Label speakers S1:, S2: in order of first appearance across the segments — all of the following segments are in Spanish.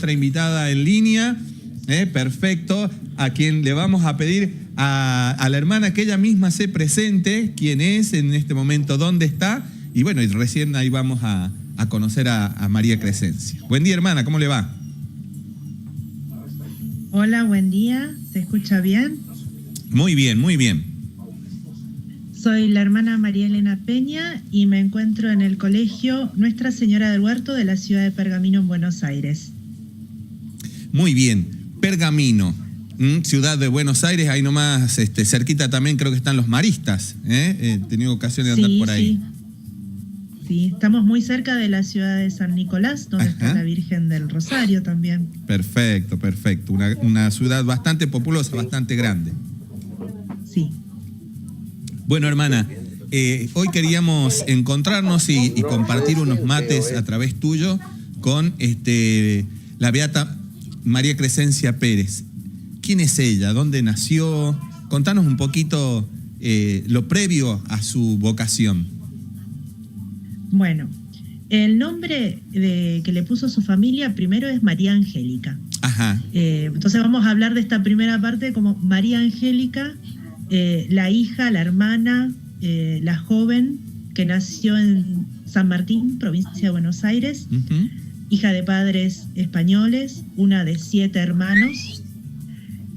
S1: nuestra invitada en línea. Perfecto. A quien le vamos a pedir a la hermana que ella misma se presente, quién es en este momento, dónde está. Y bueno, y recién ahí vamos a conocer a María Crescencia. Buen día, hermana, ¿cómo le va?
S2: Hola, buen día. ¿Se escucha bien?
S1: Muy bien, muy bien.
S2: Soy la hermana María Elena Peña y me encuentro en el colegio Nuestra Señora del Huerto de la ciudad de Pergamino, en Buenos Aires.
S1: Muy bien. Pergamino, ciudad de Buenos Aires, ahí nomás cerquita también creo que están los maristas. He tenido ocasión de andar por ahí.
S2: Sí, estamos muy cerca de la ciudad de San Nicolás, donde está la Virgen del Rosario también.
S1: Perfecto, perfecto. Una ciudad bastante populosa, bastante grande.
S2: Sí.
S1: Bueno, hermana, hoy queríamos encontrarnos y compartir unos mates a través tuyo con la beata María Crescencia Pérez. ¿Quién es ella? ¿Dónde nació? Contanos un poquito lo previo a su vocación.
S2: Bueno, el nombre que le puso su familia primero es María Angélica.
S1: Ajá.
S2: Entonces vamos a hablar de esta primera parte como María Angélica, la hija, la hermana, la joven que nació en San Martín, provincia de Buenos Aires, hija de padres españoles, una de 7 hermanos,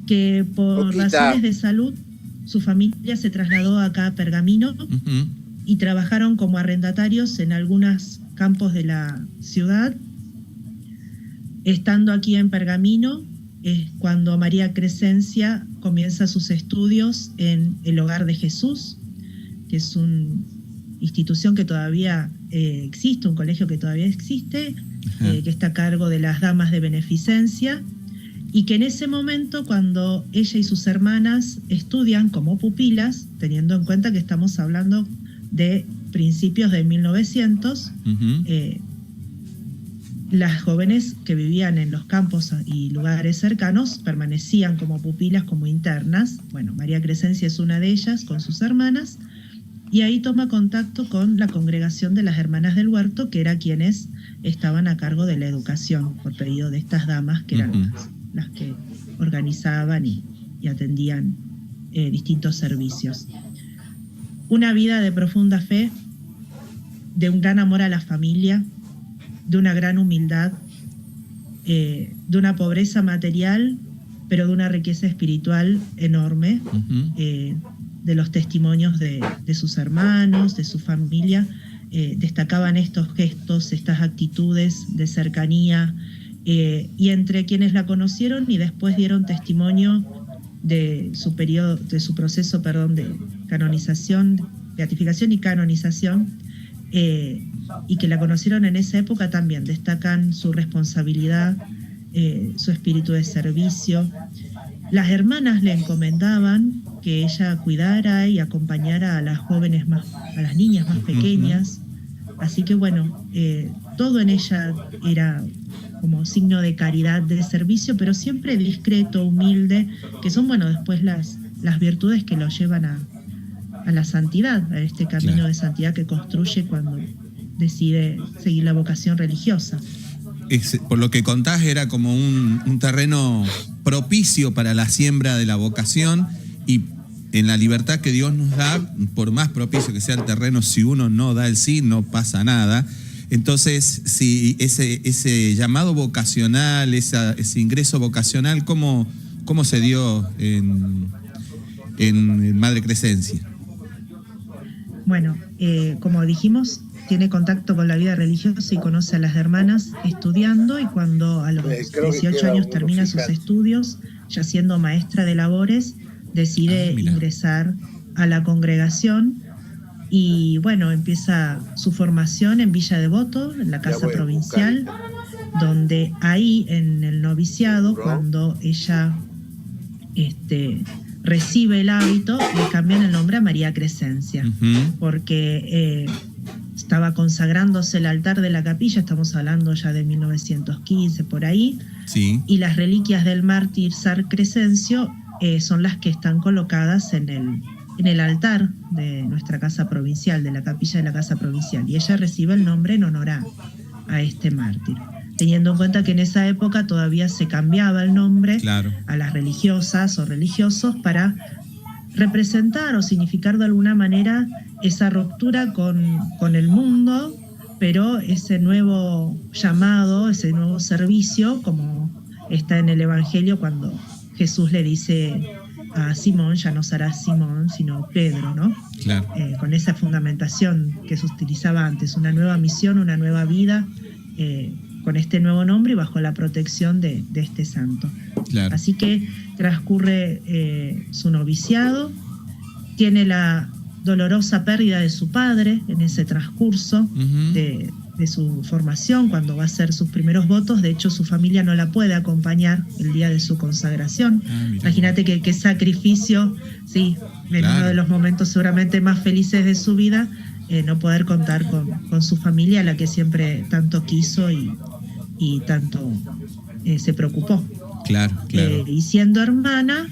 S2: que por razones de salud su familia se trasladó acá a Pergamino y trabajaron como arrendatarios en algunos campos de la ciudad. Estando aquí en Pergamino es cuando María Crescencia comienza sus estudios en el Hogar de Jesús, que es una institución que todavía existe, un colegio que todavía existe, que está a cargo de las damas de beneficencia, y que en ese momento, cuando ella y sus hermanas estudian como pupilas, teniendo en cuenta que estamos hablando de principios de 1900, las jóvenes que vivían en los campos y lugares cercanos permanecían como pupilas, como internas. Bueno, María Crescencia es una de ellas con sus hermanas, y ahí toma contacto con la congregación de las Hermanas del Huerto, que eran quienes estaban a cargo de la educación por pedido de estas damas, que eran las que organizaban y atendían distintos servicios. Una vida de profunda fe, de un gran amor a la familia, de una gran humildad, de una pobreza material, pero de una riqueza espiritual enorme, de los testimonios de sus hermanos, de su familia. Destacaban estos gestos, estas actitudes de cercanía, y entre quienes la conocieron y después dieron testimonio de su periodo, de su proceso, de canonización, beatificación y canonización, y que la conocieron en esa época, también destacan su responsabilidad, su espíritu de servicio. Las hermanas le encomendaban que ella cuidara y acompañara a las jóvenes a las niñas más pequeñas. Así que bueno, todo en ella era como signo de caridad, de servicio, pero siempre discreto, humilde, que son, bueno, después las virtudes que lo llevan a la santidad, a este camino de santidad que construye cuando decide seguir la vocación religiosa.
S1: Por lo que contás, era como un terreno propicio para la siembra de la vocación, y en la libertad que Dios nos da, por más propicio que sea el terreno, si uno no da el sí, no pasa nada. Entonces, si ese llamado vocacional, ese ingreso vocacional, ¿cómo se dio en Madre Crescencia?
S2: Bueno, como dijimos, tiene contacto con la vida religiosa y conoce a las hermanas estudiando, y cuando a los 18 años termina sus estudios, ya siendo maestra de labores, decide ingresar a la congregación. Y bueno, empieza su formación en Villa Devoto, en la casa provincial, donde ahí en el noviciado, cuando ella recibe el hábito, le cambian el nombre a María Crescencia, porque estaba consagrándose el altar de la capilla, estamos hablando ya de 1915, por ahí, y las reliquias del mártir San Crescencio son las que están colocadas en el altar de nuestra casa provincial, de la capilla de la casa provincial, y ella recibe el nombre en honor a este mártir. teniendo en cuenta que en esa época todavía se cambiaba el nombre
S1: Claro.
S2: a las religiosas o religiosos para representar o significar de alguna manera esa ruptura con el mundo, pero ese nuevo llamado, ese nuevo servicio, como está en el Evangelio cuando Jesús le dice a Simón, ya no será Simón, sino Pedro, ¿no?
S1: Claro.
S2: Con esa fundamentación que se utilizaba antes, una nueva misión, una nueva vida, con este nuevo nombre y bajo la protección de este santo.
S1: Claro.
S2: Así que transcurre su noviciado, tiene la dolorosa pérdida de su padre en ese transcurso de su formación, cuando va a hacer sus primeros votos. De hecho, su familia no la puede acompañar el día de su consagración. Imagínate qué sacrificio, sí, en uno de los momentos seguramente más felices de su vida, no poder contar con su familia, a la que siempre tanto quiso y tanto se preocupó.
S1: Claro.
S2: Y siendo hermana,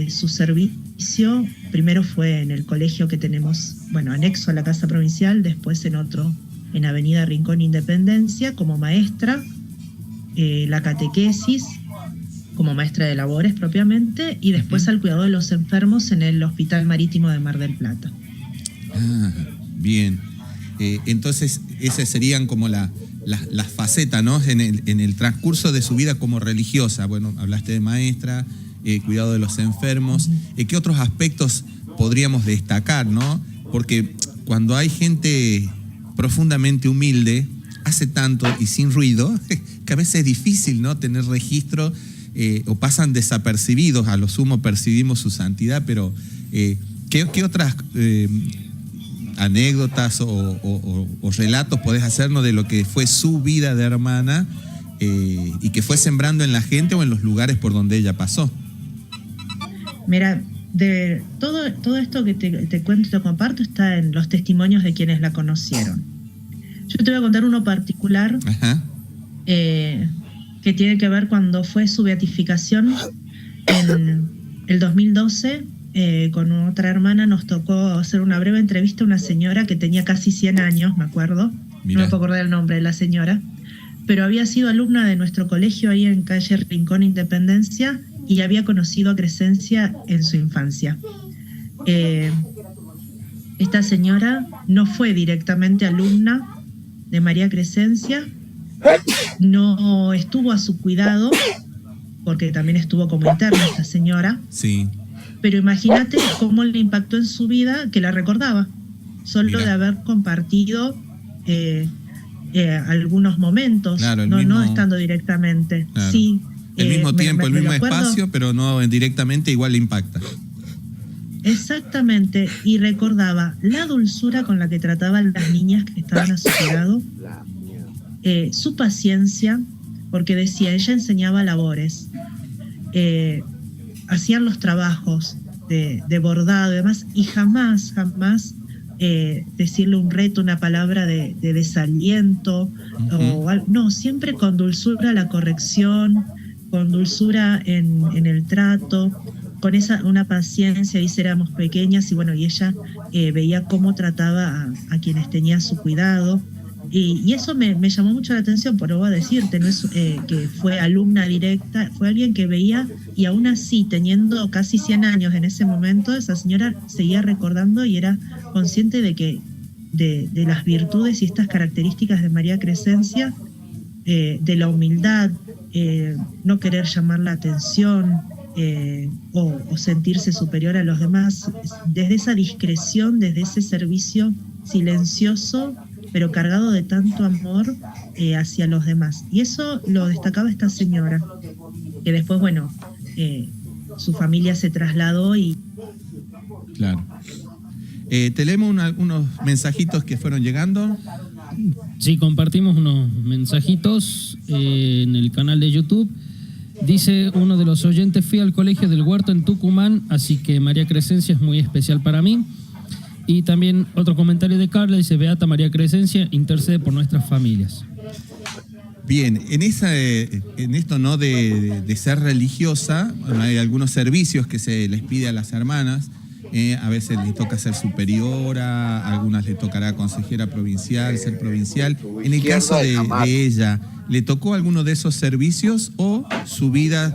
S2: su servicio primero fue en el colegio que tenemos, anexo a la Casa Provincial, después en otro en Avenida Rincón Independencia, como maestra, la catequesis, como maestra de labores propiamente, y después al cuidado de los enfermos en el Hospital Marítimo de Mar del Plata.
S1: Ah, bien. Entonces, esas serían como las facetas, ¿no? En el transcurso de su vida como religiosa. Bueno, hablaste de maestra, cuidado de los enfermos. ¿Qué otros aspectos podríamos destacar, no? Porque cuando hay gente profundamente humilde, hace tanto y sin ruido, que a veces es difícil, ¿no?, tener registro, o pasan desapercibidos. A lo sumo percibimos su santidad, pero ¿qué otras anécdotas o relatos podés hacernos de lo que fue su vida de hermana y que fue sembrando en la gente o en los lugares por donde ella pasó?
S2: Mira, de todo esto que te cuento y te comparto está en los testimonios de quienes la conocieron. Yo te voy a contar uno particular que tiene que ver cuando fue su beatificación en el 2012. Con otra hermana nos tocó hacer una breve entrevista a una señora que tenía casi 100 años, me acuerdo.
S1: Mirá.
S2: No me puedo acordar el nombre de la señora, pero había sido alumna de nuestro colegio ahí en calle Rincón Independencia y había conocido a Crescencia en su infancia. Esta señora no fue directamente alumna de María Crescencia, no estuvo a su cuidado, porque también estuvo como interna esta señora.
S1: Sí.
S2: Pero imagínate cómo le impactó en su vida, que la recordaba, solo de haber compartido algunos momentos,
S1: claro,
S2: no estando directamente.
S1: Claro.
S2: Sí,
S1: el mismo tiempo, el mismo espacio, pero no directamente, igual le impacta.
S2: Exactamente, y recordaba la dulzura con la que trataban las niñas que estaban a su cuidado, su paciencia, porque decía, ella enseñaba labores, hacían los trabajos de bordado y demás, y jamás decirle un reto, una palabra de desaliento, no, siempre con dulzura la corrección, con dulzura en el trato, con una paciencia. Dice, éramos pequeñas y ella veía cómo trataba a quienes tenían su cuidado. Y eso me llamó mucho la atención, pero voy a decirte, no es que fue alumna directa, fue alguien que veía, y aún así, teniendo casi 100 años en ese momento, esa señora seguía recordando y era consciente de las virtudes y estas características de María Crescencia, de la humildad, no querer llamar la atención o sentirse superior a los demás, desde esa discreción, desde ese servicio silencioso, pero cargado de tanto amor hacia los demás. Y eso lo destacaba esta señora, que después, su familia se trasladó y...
S1: Claro. Te leemos unos mensajitos que fueron llegando.
S3: Sí, compartimos unos mensajitos en el canal de YouTube. Dice uno de los oyentes, fui al colegio del Huerto en Tucumán, así que María Crescencia es muy especial para mí. Y también otro comentario de Carla, dice, Beata María Crescencia, intercede por nuestras familias.
S1: Bien, en esto, ¿no?, de ser religiosa, hay algunos servicios que se les pide a las hermanas, A veces les toca ser superiora, a algunas les tocará consejera provincial, ser provincial. En el caso de ella, ¿le tocó alguno de esos servicios o su vida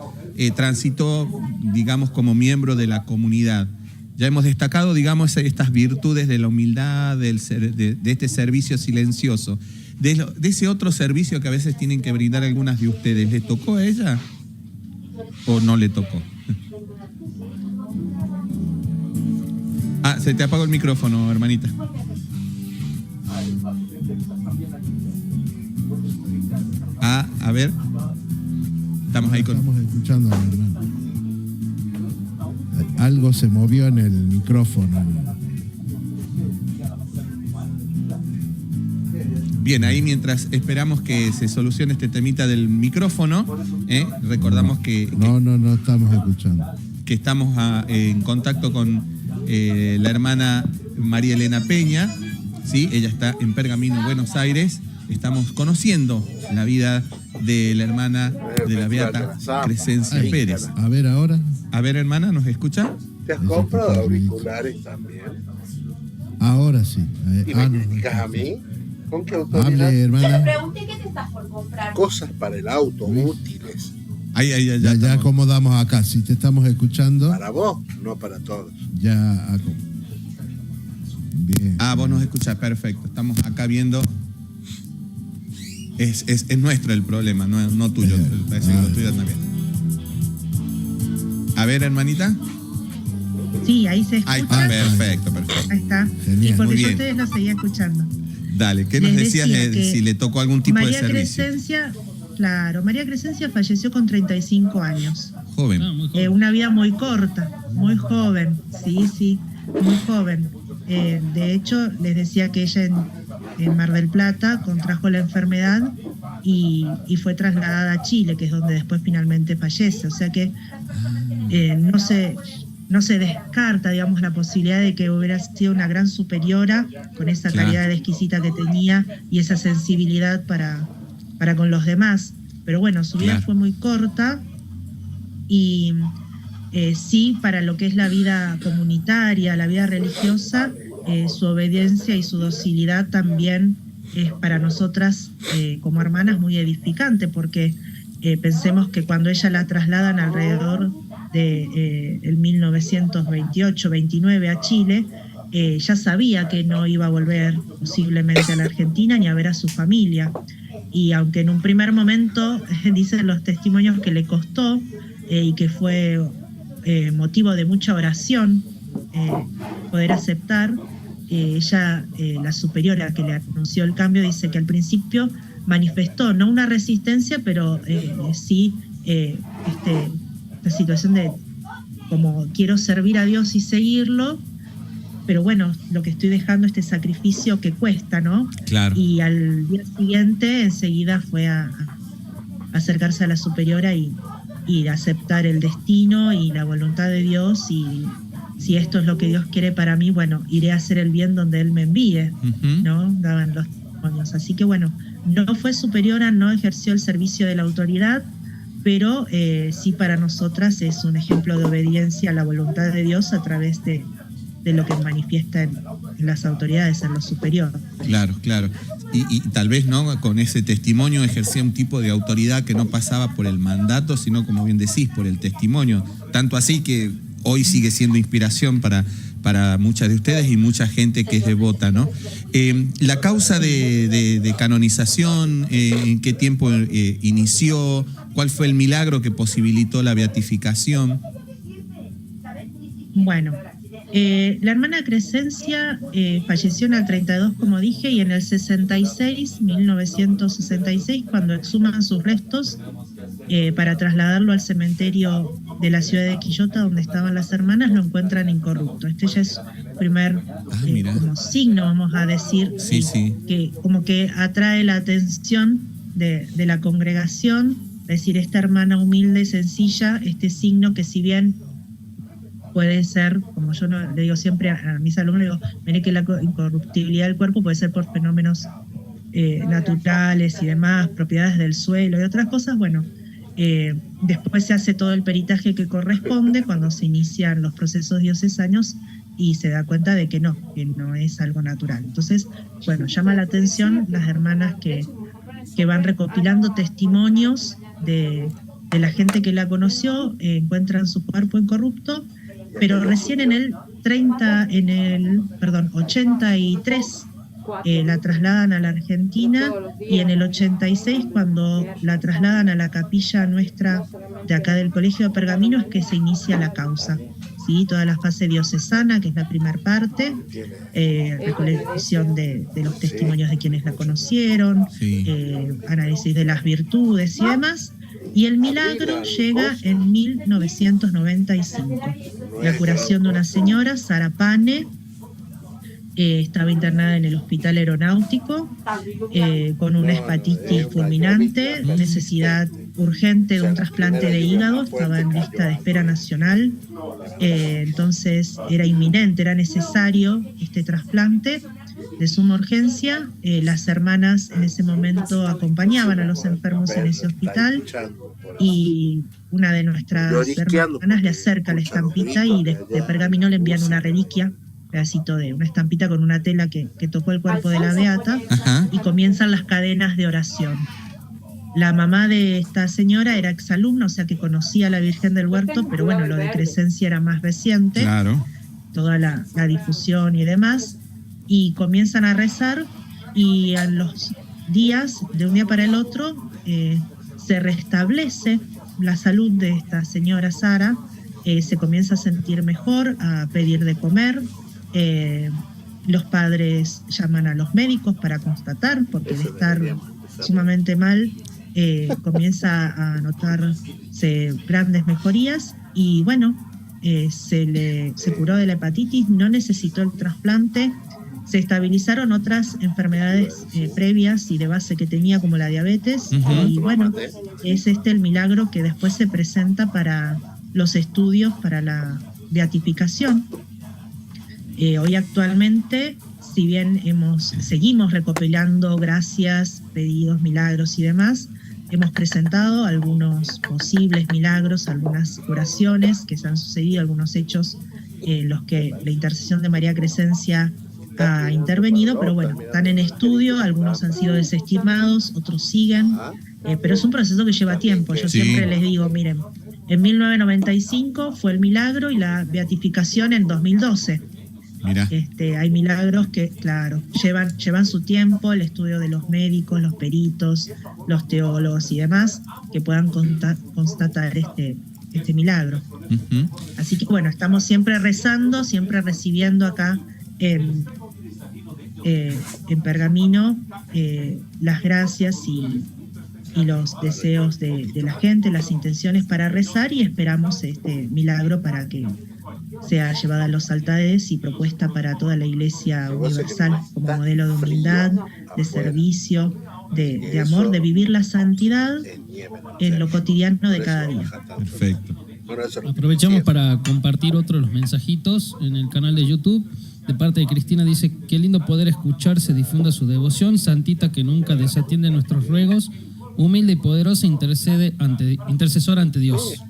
S1: transitó, digamos, como miembro de la comunidad? Ya hemos destacado, digamos, estas virtudes de la humildad, de este servicio silencioso. De ese otro servicio que a veces tienen que brindar algunas de ustedes, ¿le tocó a ella o no le tocó? Se te apagó el micrófono, hermanita. A ver. Estamos ahí con...
S4: Estamos escuchando, hermano. Algo se movió en el micrófono.
S1: Bien, ahí mientras esperamos que se solucione este temita del micrófono, recordamos que
S4: No estamos escuchando.
S1: Que estamos en contacto con la hermana María Elena Peña, ¿sí? Ella está en Pergamino, Buenos Aires. Estamos conociendo la vida de la hermana de la beata Crescencia Pérez.
S4: A ver ahora.
S1: A ver, hermana, ¿nos escucha?
S5: ¿Te has comprado auriculares también?
S4: Ahora sí.
S5: ¿Y me criticas a mí? ¿Con qué autoridad?
S4: Hable, hermana.
S6: Te pregunté qué te estás por comprar.
S5: Cosas para el auto, útiles.
S4: Ya acomodamos acá. Si te estamos escuchando.
S5: Para vos, no para todos.
S4: Ya. Bien.
S1: Vos nos escuchás, perfecto. Estamos acá viendo. Es nuestro el problema, no tuyo. Parece que lo tuyo también. A ver, hermanita.
S2: Sí, ahí se escucha.
S1: Ahí está, perfecto.
S2: Ahí está.
S4: Genial.
S2: Y porque
S1: Muy
S2: yo
S1: bien.
S2: ustedes lo seguía escuchando.
S1: Dale, ¿qué nos
S2: Les
S1: decías
S2: decía
S1: de
S2: que
S1: si le tocó algún tipo de servicio?
S2: María Crescencia falleció con 35 años.
S1: Joven.
S3: Muy joven.
S2: Una vida muy corta, muy joven, sí, muy joven. De hecho, les decía que ella en Mar del Plata contrajo la enfermedad y fue trasladada a Chile, que es donde después finalmente fallece. O sea que no se descarta, digamos, la posibilidad de que hubiera sido una gran superiora con esa
S1: Claro.
S2: calidad exquisita que tenía y esa sensibilidad para con los demás. Pero bueno, su vida
S1: Claro.
S2: fue muy corta y sí, para lo que es la vida comunitaria, la vida religiosa, su obediencia y su docilidad también es para nosotras como hermanas muy edificante, porque pensemos que cuando ella la trasladan alrededor de el 1928-29 a Chile, ya sabía que no iba a volver posiblemente a la Argentina ni a ver a su familia. Y aunque en un primer momento dicen los testimonios que le costó y que fue motivo de mucha oración poder aceptar, ella, la superiora que le anunció el cambio, dice que al principio manifestó no una resistencia, pero sí esta situación de como quiero servir a Dios y seguirlo, pero bueno, lo que estoy dejando, este sacrificio que cuesta, ¿no?
S1: Claro.
S2: Y al día siguiente enseguida fue a acercarse a la superiora y aceptar el destino y la voluntad de Dios, y si esto es lo que Dios quiere para mí, bueno, iré a hacer el bien donde Él me envíe, ¿no? Daban los testimonios. Así que bueno, no fue superiora, no ejerció el servicio de la autoridad, pero sí para nosotras es un ejemplo de obediencia a la voluntad de Dios a través de lo que manifiesta en las autoridades, en lo superior.
S1: Claro. Y tal vez no con ese testimonio ejercía un tipo de autoridad que no pasaba por el mandato, sino, como bien decís, por el testimonio. Tanto así que hoy sigue siendo inspiración para muchas de ustedes y mucha gente que es devota, ¿no? La causa de canonización, ¿en qué tiempo inició? ¿Cuál fue el milagro que posibilitó la beatificación?
S2: Bueno, la hermana Crescencia falleció en el 32, como dije, y en el 1966, cuando exhuman sus restos para trasladarlo al cementerio de la ciudad de Quillota, donde estaban las hermanas, lo encuentran incorrupto. Este ya es primer como signo, vamos a decir,
S1: Sí.
S2: que como que atrae la atención de la congregación, es decir, esta hermana humilde y sencilla, este signo que, si bien puede ser, como yo le digo siempre a mis alumnos, le digo, mire que la incorruptibilidad del cuerpo puede ser por fenómenos naturales y demás, propiedades del suelo y otras cosas. Bueno, después se hace todo el peritaje que corresponde cuando se inician los procesos diocesanos y se da cuenta de que no es algo natural. Entonces, bueno, llama la atención las hermanas que van recopilando testimonios de la gente que la conoció, encuentran su cuerpo incorrupto, pero recién en el 83 la trasladan a la Argentina, y en el 86, cuando la trasladan a la capilla nuestra de acá del Colegio de Pergamino, es que se inicia la causa. ¿Sí? Toda la fase diocesana, que es la primera parte, recolección de los testimonios de quienes la conocieron, análisis de las virtudes y demás, y el milagro llega en 1995. La curación de una señora, Sara Pane, estaba internada en el Hospital Aeronáutico con una hepatitis fulminante, necesidad urgente de un trasplante de hígado, estaba en lista de espera nacional, entonces era inminente, era necesario este trasplante de suma urgencia. Las hermanas en ese momento acompañaban a los enfermos en ese hospital, y una de nuestras hermanas le acerca la estampita, y de Pergamino le envían una reliquia, pedacito de una estampita con una tela que tocó el cuerpo de la beata.
S1: Ajá.
S2: Y comienzan las cadenas de oración. La mamá de esta señora era exalumna, o sea que conocía a la Virgen del Huerto, pero bueno, lo de Crescencia era más reciente,
S1: Claro.
S2: toda la difusión y demás, y comienzan a rezar, y a los días, de un día para el otro, se restablece la salud de esta señora Sara, se comienza a sentir mejor, a pedir de comer. Los padres llaman a los médicos para constatar, porque de estar sumamente mal, comienza a notarse grandes mejorías, y bueno, se curó de la hepatitis, no necesitó el trasplante, se estabilizaron otras enfermedades previas y de base que tenía, como la diabetes. Y bueno, es el milagro que después se presenta para los estudios para la beatificación. Hoy actualmente, si bien seguimos recopilando gracias, pedidos, milagros y demás, hemos presentado algunos posibles milagros, algunas curaciones que se han sucedido, algunos hechos en los que la intercesión de María Crescencia ha intervenido, pero bueno, están en estudio, algunos han sido desestimados, otros siguen, pero es un proceso que lleva tiempo. Yo siempre les digo, miren, en 1995 fue el milagro, y la beatificación en 2012.
S1: Mira.
S2: Hay milagros que, claro, llevan su tiempo, el estudio de los médicos, los peritos, los teólogos y demás, que puedan constatar este milagro. Así que bueno, estamos siempre rezando, siempre recibiendo acá en Pergamino las gracias y los deseos de la gente, las intenciones para rezar, y esperamos este milagro para que sea llevada a los altares y propuesta para toda la Iglesia universal como modelo de humildad, de servicio, de amor, de vivir la santidad en lo cotidiano de cada día.
S1: Perfecto.
S3: Aprovechamos para compartir otro de los mensajitos en el canal de YouTube. De parte de Cristina dice: qué lindo poder escuchar, se difunda su devoción, santita que nunca desatiende nuestros ruegos, humilde y poderosa, intercesora ante Dios.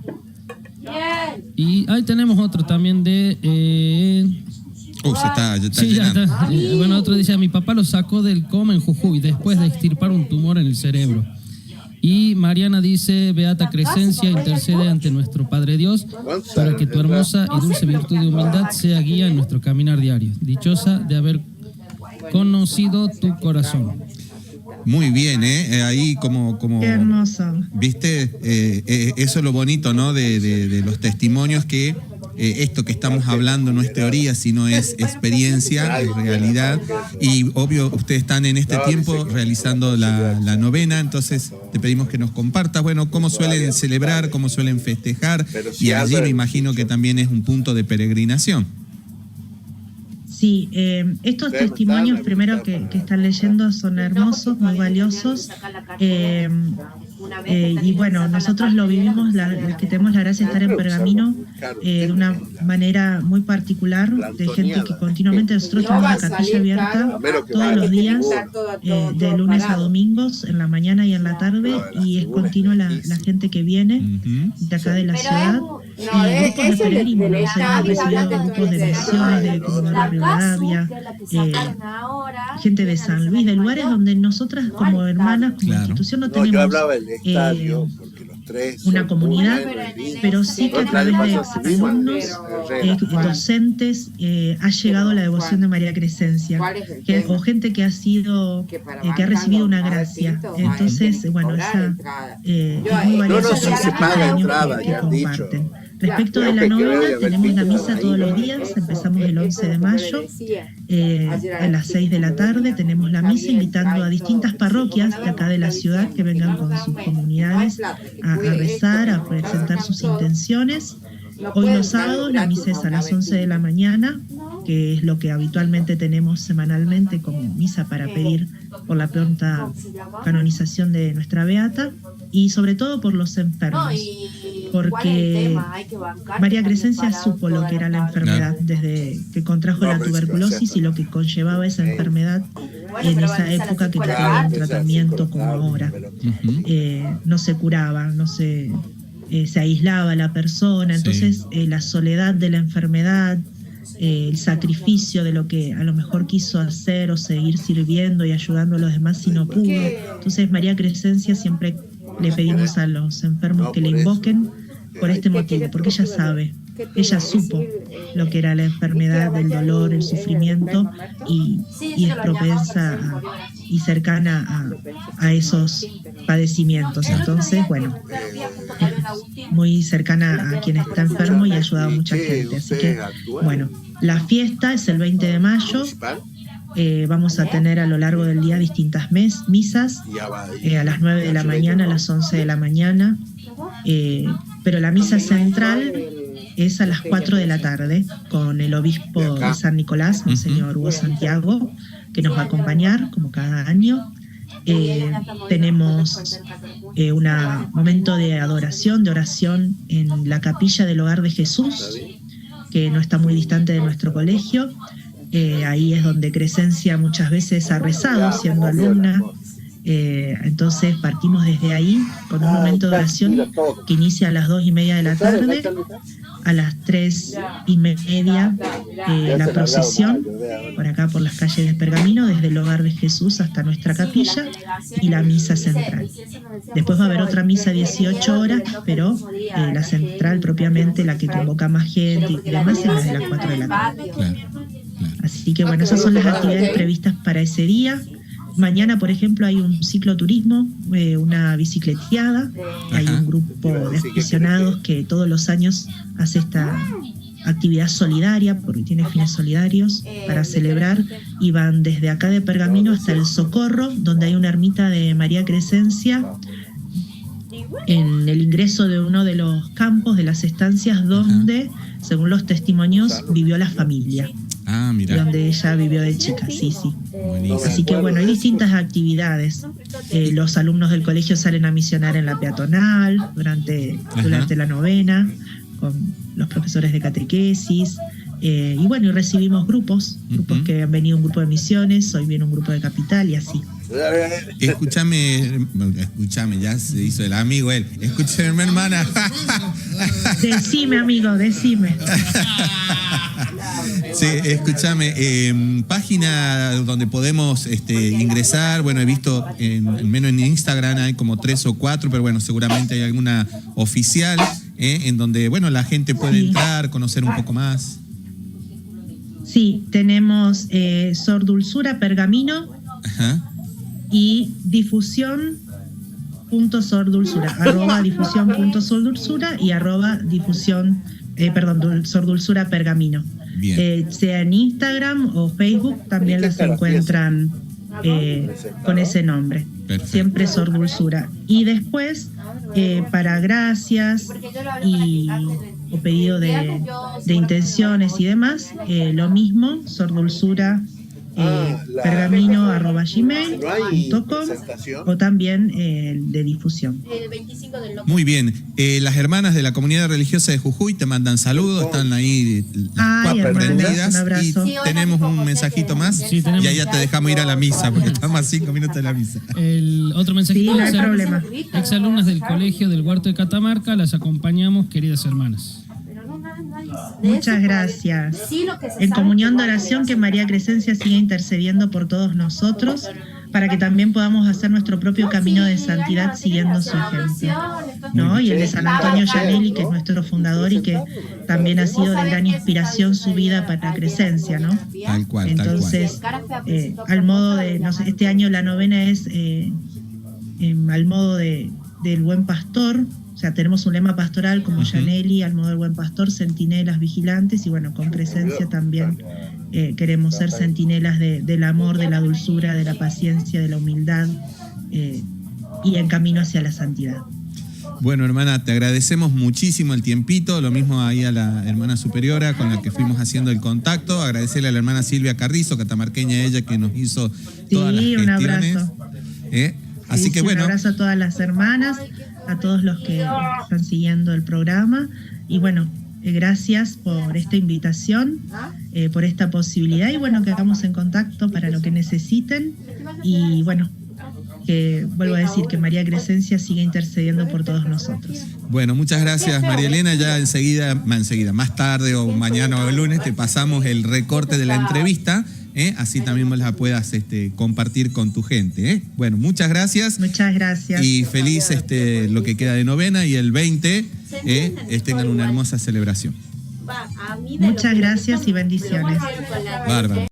S3: Y ahí tenemos otro también de...
S1: Ya está
S3: sí, ya
S1: llenando.
S3: está. Bueno, otro dice: a mi papá lo sacó del coma en Jujuy después de extirpar un tumor en el cerebro. Y Mariana dice: Beata Crescencia, intercede ante nuestro Padre Dios para que tu hermosa y dulce virtud de humildad sea guía en nuestro caminar diario. Dichosa de haber conocido tu corazón.
S1: Muy bien, ahí como
S2: Qué hermoso.
S1: viste, eso es lo bonito, ¿no? De los testimonios, que esto que estamos hablando no es teoría, sino es experiencia, es realidad. Y obvio, ustedes están en este tiempo realizando la novena, entonces te pedimos que nos compartas, bueno, cómo suelen celebrar, cómo suelen festejar, y allí me imagino que también es un punto de peregrinación.
S2: Sí, estos testimonios primero que están leyendo son hermosos, muy valiosos. Y bueno, nosotros lo vivimos, los que tenemos la gracia de estar en Pergamino, de una manera muy particular, de gente que continuamente, nosotros tenemos la capilla abierta todos los días, de lunes a domingos, en la mañana y en la tarde, y es continua la gente que viene de acá de la ciudad. Y grupos de peregrinos, hemos recibido grupos de Misiones, de Comodoro Rivadavia, gente de San Luis, de lugares donde nosotras como hermanas, como institución no tenemos
S5: yo hablaba del estadio, porque los tres
S2: una comunidad, pero sí que a través de alumnos, docentes, ha llegado la devoción de María Crescencia, o gente que ha sido, que ha recibido una gracia. Entonces, bueno, esa es muy valiosa que comparten. Respecto de la novena, tenemos la misa todos los días, empezamos el 11 de mayo, a las 6 de la tarde tenemos la misa, invitando a distintas parroquias de acá de la ciudad que vengan con sus comunidades a rezar, a presentar sus intenciones. Hoy los sábados la misa es a las 11 de la mañana, que es lo que habitualmente tenemos semanalmente como misa para pedir por la pronta canonización de nuestra beata, y sobre todo por los enfermos, porque María Crescencia supo lo que era la enfermedad desde que contrajo la tuberculosis y lo que conllevaba esa enfermedad en esa época, que no tenía un tratamiento como ahora. No se curaba, no se aislaba la persona, entonces la soledad de la enfermedad, el sacrificio de lo que a lo mejor quiso hacer o seguir sirviendo y ayudando a los demás si no pudo. Entonces María Crescencia siempre le pedimos a los enfermos que le invoquen por este motivo, porque ella sabe, ella supo lo que era la enfermedad, el dolor, el sufrimiento, y es propensa y cercana a esos padecimientos. Entonces, bueno, es muy cercana a quien está enfermo y ha ayudado a mucha gente. Así que, bueno, la fiesta es el 20 de mayo. Vamos a tener a lo largo del día distintas misas, a las 9 de la mañana, a las 11 de la mañana, pero la misa central es a las 4 de la tarde, con el obispo de San Nicolás, Monseñor Hugo Santiago, que nos va a acompañar como cada año. Tenemos un momento de adoración, de oración en la capilla del Hogar de Jesús, que no está muy distante de nuestro colegio. Ahí es donde Crescencia muchas veces ha rezado siendo alumna. Entonces partimos desde ahí con un momento de oración que inicia a las 2:30 de la tarde. A las 3:30 la procesión por acá por las calles de Pergamino, desde el Hogar de Jesús hasta nuestra capilla, y la misa central. Después va a haber otra misa a 18 horas, pero la central propiamente, la que convoca más gente y demás, es la de las 4 de la tarde. Así que bueno, esas son las actividades previstas para ese día. Mañana, por ejemplo, hay un cicloturismo, una bicicleteada. Hay un grupo de aficionados que todos los años hace esta actividad solidaria, porque tiene fines solidarios para celebrar, y van desde acá de Pergamino hasta el Socorro, donde hay una ermita de María Crescencia, en el ingreso de uno de los campos, de las estancias donde, según los testimonios, vivió la familia.
S1: Mira.
S2: Donde ella vivió de chica, sí. Buenísimo. Así que bueno, hay distintas actividades. Los alumnos del colegio salen a misionar en la peatonal durante la novena, con los profesores de catequesis. Y bueno, y recibimos grupos que han venido, un grupo de misiones, hoy viene un grupo de capital y así.
S1: Escúchame, ya se hizo el amigo él. Escúchame, hermana.
S2: Decime, amigo, decime.
S1: Sí, escúchame, página donde podemos ingresar. Bueno, he visto menos en Instagram hay como 3 o 4, pero bueno, seguramente hay alguna oficial en donde, bueno, la gente puede entrar, conocer un poco más.
S2: Sí, tenemos Sor Dulzura Pergamino. Y difusión.sordulzura, @difusión.sordulzura y @Sordulzura Pergamino. Sea en Instagram o Facebook, también las encuentran con ese nombre. Perfecto. Siempre Sordulzura. Y después, para gracias o pedido de intenciones y demás, lo mismo, Sordulzura pergamino@gmail.com o también de difusión.
S6: El 25 del loco.
S1: Muy bien. Las hermanas de la comunidad religiosa de Jujuy te mandan saludos, están ahí las
S2: Ay,
S1: cuatro
S2: hermanas,
S1: prendidas.
S2: un abrazo.
S1: Y tenemos un mensajito más.
S3: Sí, tenemos.
S1: Y ahí ya te dejamos ir a la misa, porque estamos a 5 minutos de la misa.
S3: El otro mensajito
S2: Sí, no hay
S3: dice,
S2: problema.
S3: exalumnas del colegio del Huerto de Catamarca, las acompañamos, queridas hermanas.
S6: Pero no, nadie.
S2: Muchas gracias.
S6: Sí, lo que se
S2: En
S6: sabe
S2: comunión de
S6: que
S2: oración, que María Crescencia siga intercediendo por todos nosotros, para que también podamos hacer nuestro propio camino de santidad siguiendo su ejemplo, ¿no? Y el de San Antonio Gianelli, que es nuestro fundador y que también ha sido de gran inspiración su vida para Crescencia, ¿no?
S1: Tal cual,
S2: Entonces, al modo de, no sé, este año la novena es al modo del buen pastor. O sea, tenemos un lema pastoral como Gianelli, al modo del buen pastor, centinelas, vigilantes, y bueno, con Crescencia también queremos ser centinelas del amor, de la dulzura, de la paciencia, de la humildad, y en camino hacia la santidad.
S1: Bueno, hermana, te agradecemos muchísimo el tiempito, lo mismo ahí a la hermana superiora con la que fuimos haciendo el contacto, agradecerle a la hermana Silvia Carrizo, catamarqueña ella, que nos hizo todas las
S2: Sí, un
S1: gestiones.
S2: abrazo.
S1: Así
S2: Sí,
S1: que
S2: sí,
S1: bueno.
S2: Un abrazo a todas las hermanas, a todos los que están siguiendo el programa, y bueno, gracias por esta invitación, por esta posibilidad, y bueno, que hagamos en contacto para lo que necesiten, y bueno, que vuelvo a decir que María Crescencia sigue intercediendo por todos nosotros.
S1: Bueno, muchas gracias, María Elena. Ya enseguida, más tarde o mañana o el lunes te pasamos el recorte de la entrevista, así también me la puedas compartir con tu gente. Bueno, muchas gracias.
S2: Muchas gracias.
S1: Y feliz lo que queda de novena, y el 20 tengan una hermosa celebración.
S2: Muchas gracias y bendiciones.
S1: Bárbaro.